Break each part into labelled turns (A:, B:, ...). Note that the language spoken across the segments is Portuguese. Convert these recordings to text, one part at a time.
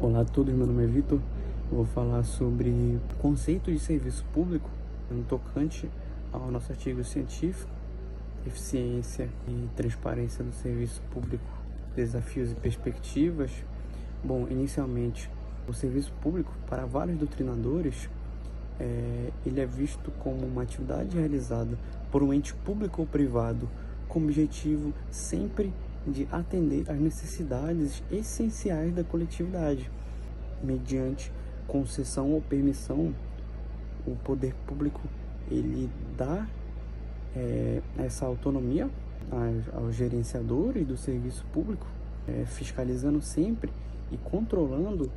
A: Olá a todos, meu nome é Vitor. Eu vou falar sobre o conceito de serviço público no tocante ao nosso artigo científico, eficiência e transparência do serviço público, desafios e perspectivas. Bom, inicialmente, o serviço público, para vários doutrinadores, ele é visto como uma atividade realizada por um ente público ou privado, com o objetivo sempre de atender às necessidades essenciais da coletividade. Mediante concessão ou permissão, o poder público ele dá essa autonomia aos gerenciadores do serviço público, fiscalizando sempre e controlando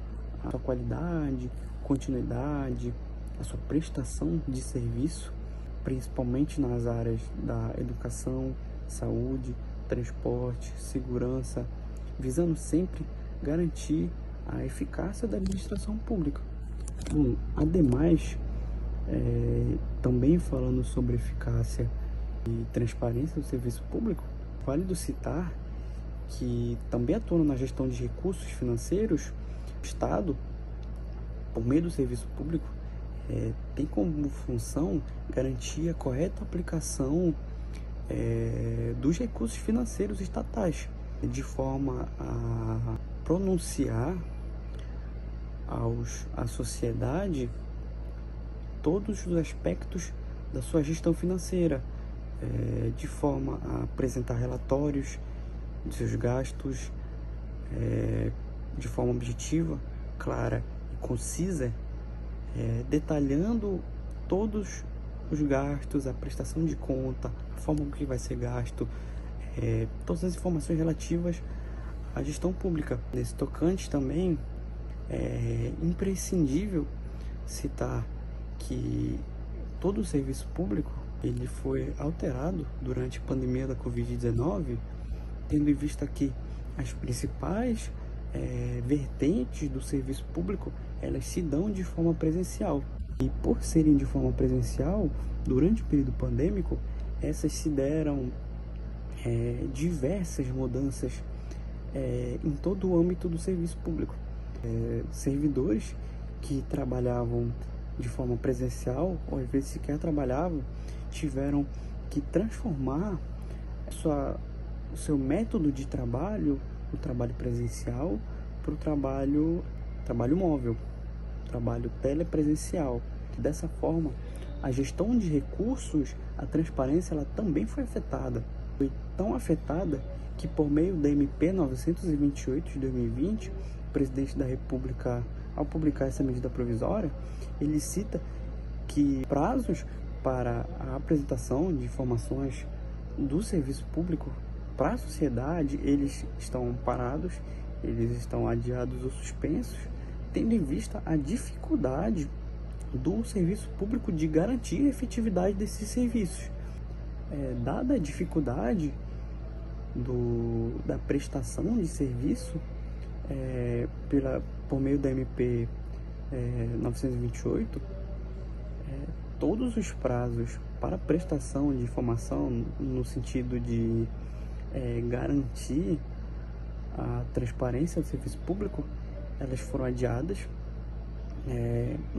A: a sua qualidade, continuidade, a sua prestação de serviço, principalmente nas áreas da educação, saúde, transporte, segurança, visando sempre garantir a eficácia da administração pública. Bom, ademais, também falando sobre eficácia e transparência do serviço público, válido citar que também atuando na gestão de recursos financeiros, o Estado, por meio do serviço público, tem como função garantir a correta aplicação dos recursos financeiros estatais, de forma a pronunciar à sociedade todos os aspectos da sua gestão financeira, de forma a apresentar relatórios de seus gastos de forma objetiva, clara e concisa, detalhando todos os gastos, a prestação de conta, a forma com que vai ser gasto, todas as informações relativas à gestão pública. Nesse tocante também é imprescindível citar que todo o serviço público ele foi alterado durante a pandemia da Covid-19, tendo em vista que as principais vertentes do serviço público elas se dão de forma presencial. E por serem de forma presencial, durante o período pandêmico, essas se deram diversas mudanças em todo o âmbito do serviço público. Servidores que trabalhavam de forma presencial, ou às vezes sequer trabalhavam, tiveram que transformar o seu método de trabalho, o trabalho presencial, para o trabalho móvel, trabalho telepresencial. Dessa forma, a gestão de recursos, a transparência, ela também foi afetada. Foi tão afetada que, por meio da MP 928 de 2020, o presidente da República, ao publicar essa medida provisória, ele cita que prazos para a apresentação de informações do serviço público para a sociedade, eles estão parados, eles estão adiados ou suspensos, tendo em vista a dificuldade do serviço público de garantir a efetividade desses serviços. Dada a dificuldade da prestação de serviço por meio da MP 928, todos os prazos para prestação de informação no sentido de garantir a transparência do serviço público, elas foram adiadas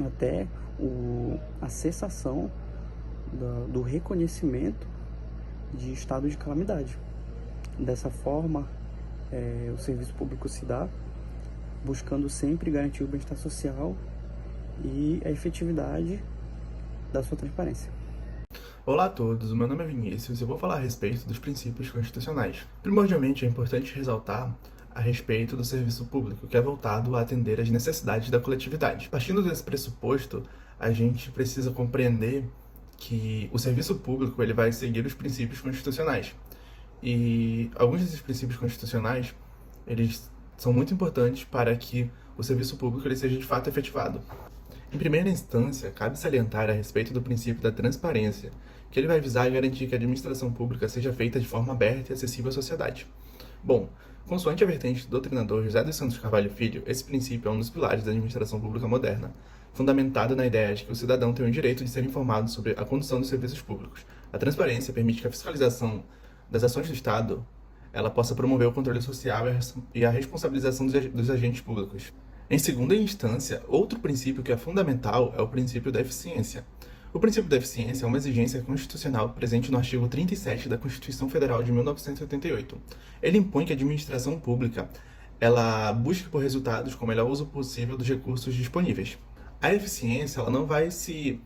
A: até a cessação do reconhecimento de estado de calamidade. Dessa forma, o serviço público se dá buscando sempre garantir o bem-estar social e a efetividade da sua transparência.
B: Olá a todos, o meu nome é Vinícius e eu vou falar a respeito dos princípios constitucionais. Primordialmente, é importante ressaltar a respeito do serviço público, que é voltado a atender às necessidades da coletividade. Partindo desse pressuposto, a gente precisa compreender que o serviço público ele vai seguir os princípios constitucionais. E alguns desses princípios constitucionais, eles são muito importantes para que o serviço público ele seja de fato efetivado. Em primeira instância, cabe salientar a respeito do princípio da transparência, que ele vai visar garantir que a administração pública seja feita de forma aberta e acessível à sociedade. Bom, consoante a vertente do doutrinador José dos Santos Carvalho Filho, esse princípio é um dos pilares da administração pública moderna, fundamentado na ideia de que o cidadão tem o direito de ser informado sobre a condução dos serviços públicos. A transparência permite que a fiscalização das ações do Estado ela possa promover o controle social e a responsabilização dos agentes públicos. Em segunda instância, outro princípio que é fundamental é o princípio da eficiência. O princípio da eficiência é uma exigência constitucional presente no artigo 37 da Constituição Federal de 1988. Ele impõe que a administração pública ela busque por resultados com o melhor uso possível dos recursos disponíveis. A eficiência ela não vai se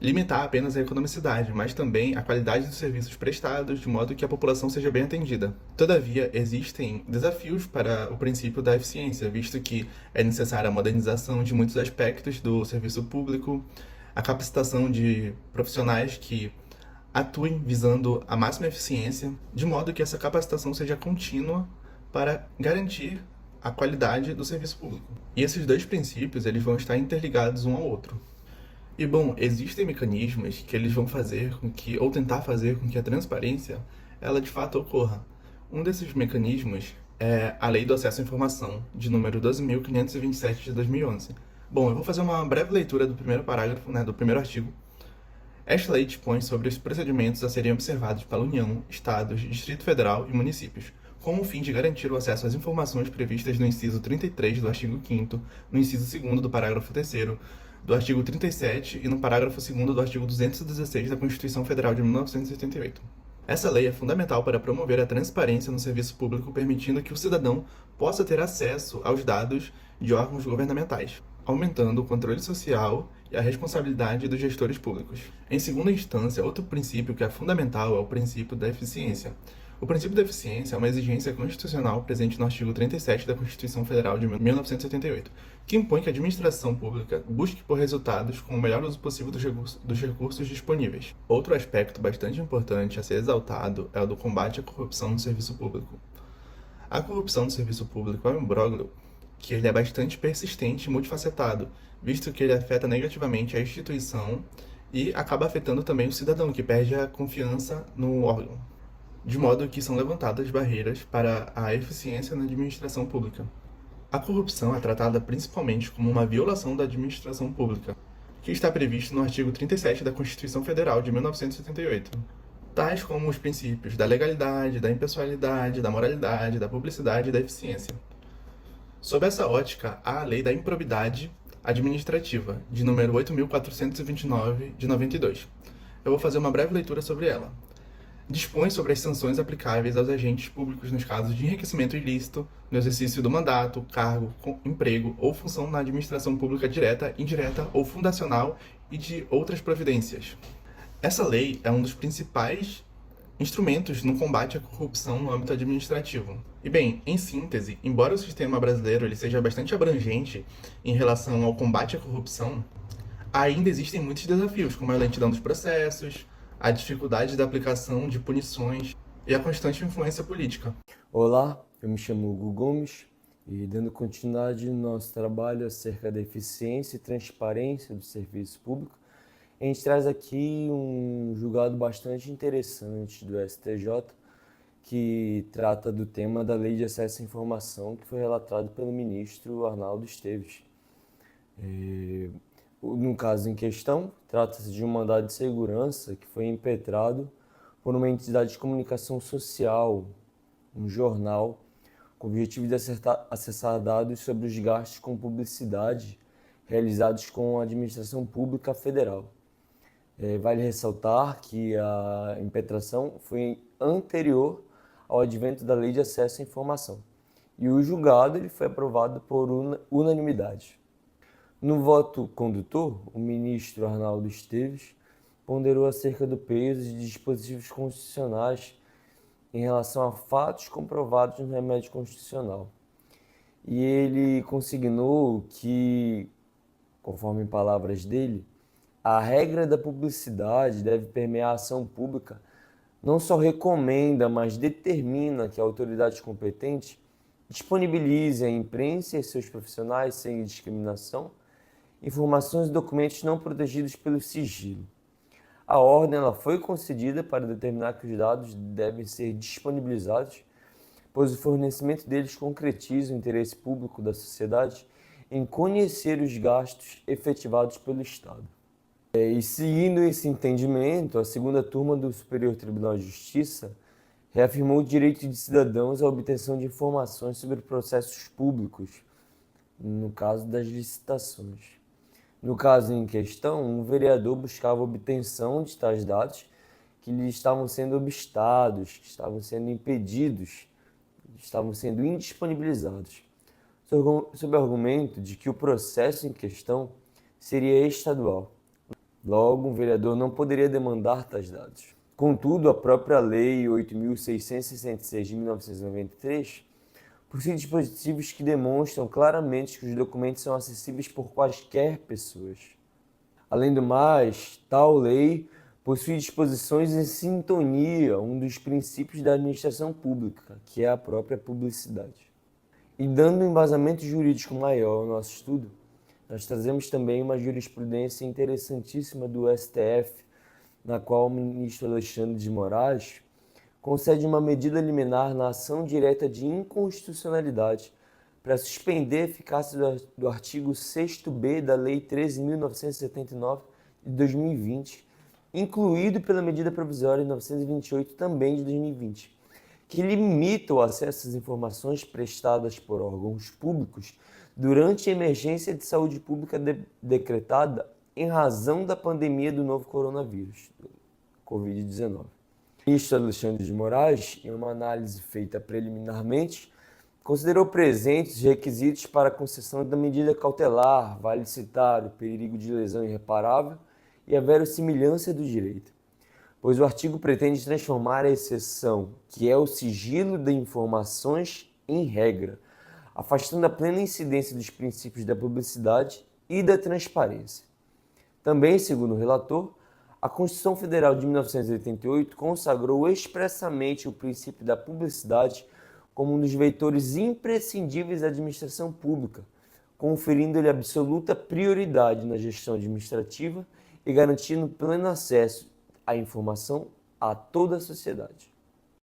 B: limitar apenas à economicidade, mas também à qualidade dos serviços prestados, de modo que a população seja bem atendida. Todavia, existem desafios para o princípio da eficiência, visto que é necessária a modernização de muitos aspectos do serviço público, a capacitação de profissionais que atuem visando a máxima eficiência, de modo que essa capacitação seja contínua para garantir a qualidade do serviço público. E esses dois princípios eles vão estar interligados um ao outro. E bom, existem mecanismos que eles vão fazer com que, ou tentar fazer com que a transparência, ela de fato ocorra. Um desses mecanismos é a Lei do Acesso à Informação, de número 12.527 de 2011. Bom, eu vou fazer uma breve leitura do primeiro parágrafo, do primeiro artigo. Esta lei dispõe sobre os procedimentos a serem observados pela União, Estados, Distrito Federal e municípios, com o fim de garantir o acesso às informações previstas no inciso 33 do artigo 5º, no inciso 2º do parágrafo 3º, do artigo 37 e no parágrafo 2º do artigo 216 da Constituição Federal de 1988. Essa lei é fundamental para promover a transparência no serviço público, permitindo que o cidadão possa ter acesso aos dados de órgãos governamentais, aumentando o controle social e a responsabilidade dos gestores públicos. Em segunda instância, outro princípio que é fundamental é o princípio da eficiência. O princípio da eficiência é uma exigência constitucional presente no artigo 37 da Constituição Federal de 1988, que impõe que a administração pública busque por resultados com o melhor uso possível dos recursos disponíveis. Outro aspecto bastante importante a ser exaltado é o do combate à corrupção no serviço público. A corrupção no serviço público é um imbróglio que ele é bastante persistente e multifacetado, visto que ele afeta negativamente a instituição e acaba afetando também o cidadão, que perde a confiança no órgão, de modo que são levantadas barreiras para a eficiência na administração pública. A corrupção é tratada principalmente como uma violação da administração pública, que está previsto no artigo 37 da Constituição Federal de 1978, tais como os princípios da legalidade, da impessoalidade, da moralidade, da publicidade e da eficiência. Sob essa ótica, há a Lei da Improbidade Administrativa, de número 8.429, de 92. Eu vou fazer uma breve leitura sobre ela. Dispõe sobre as sanções aplicáveis aos agentes públicos nos casos de enriquecimento ilícito, no exercício do mandato, cargo, emprego ou função na administração pública direta, indireta ou fundacional e de outras providências. Essa lei é um dos principais instrumentos no combate à corrupção no âmbito administrativo. E bem, em síntese, embora o sistema brasileiro ele seja bastante abrangente em relação ao combate à corrupção, ainda existem muitos desafios, como a lentidão dos processos, a dificuldade da aplicação de punições e a constante influência política.
C: Olá, eu me chamo Hugo Gomes e, dando continuidade no nosso trabalho acerca da eficiência e transparência do serviço público, a gente traz aqui um julgado bastante interessante do STJ que trata do tema da Lei de Acesso à Informação, que foi relatado pelo ministro Arnaldo Esteves. No caso em questão, trata-se de um mandado de segurança que foi impetrado por uma entidade de comunicação social, um jornal, com o objetivo de acessar dados sobre os gastos com publicidade realizados com a administração pública federal. Vale ressaltar que a impetração foi anterior ao advento da Lei de Acesso à Informação e o julgado ele foi aprovado por unanimidade. No voto condutor, o ministro Arnaldo Esteves ponderou acerca do peso de dispositivos constitucionais em relação a fatos comprovados no remédio constitucional. E ele consignou que, conforme palavras dele, a regra da publicidade deve permear a ação pública, não só recomenda, mas determina que a autoridade competente disponibilize à imprensa e seus profissionais, sem discriminação, informações e documentos não protegidos pelo sigilo. A ordem ela foi concedida para determinar que os dados devem ser disponibilizados, pois o fornecimento deles concretiza o interesse público da sociedade em conhecer os gastos efetivados pelo Estado. E seguindo esse entendimento, a segunda turma do Superior Tribunal de Justiça reafirmou o direito de cidadãos à obtenção de informações sobre processos públicos, no caso das licitações. No caso em questão, um vereador buscava a obtenção de tais dados que lhe estavam sendo obstados, que estavam sendo impedidos, estavam sendo indisponibilizados, sob o argumento de que o processo em questão seria estadual. Logo, um vereador não poderia demandar tais dados. Contudo, a própria Lei 8.666 de 1993 possui dispositivos que demonstram claramente que os documentos são acessíveis por quaisquer pessoas. Além do mais, tal lei possui disposições em sintonia um dos princípios da administração pública, que é a própria publicidade. E dando um embasamento jurídico maior ao nosso estudo, nós trazemos também uma jurisprudência interessantíssima do STF, na qual o ministro Alexandre de Moraes concede uma medida liminar na ação direta de inconstitucionalidade para suspender a eficácia do artigo 6º-B da Lei 13.979 de 2020, incluído pela medida provisória 928 também de 2020, que limita o acesso às informações prestadas por órgãos públicos durante a emergência de saúde pública decretada em razão da pandemia do novo coronavírus, Covid-19. O ministro Alexandre de Moraes, em uma análise feita preliminarmente, considerou presentes os requisitos para a concessão da medida cautelar, vale citar o perigo de lesão irreparável e a verossimilhança do direito, pois o artigo pretende transformar a exceção, que é o sigilo de informações, em regra, afastando a plena incidência dos princípios da publicidade e da transparência. Também, segundo o relator, a Constituição Federal de 1988 consagrou expressamente o princípio da publicidade como um dos vetores imprescindíveis da administração pública, conferindo-lhe absoluta prioridade na gestão administrativa e garantindo pleno acesso à informação a toda a sociedade.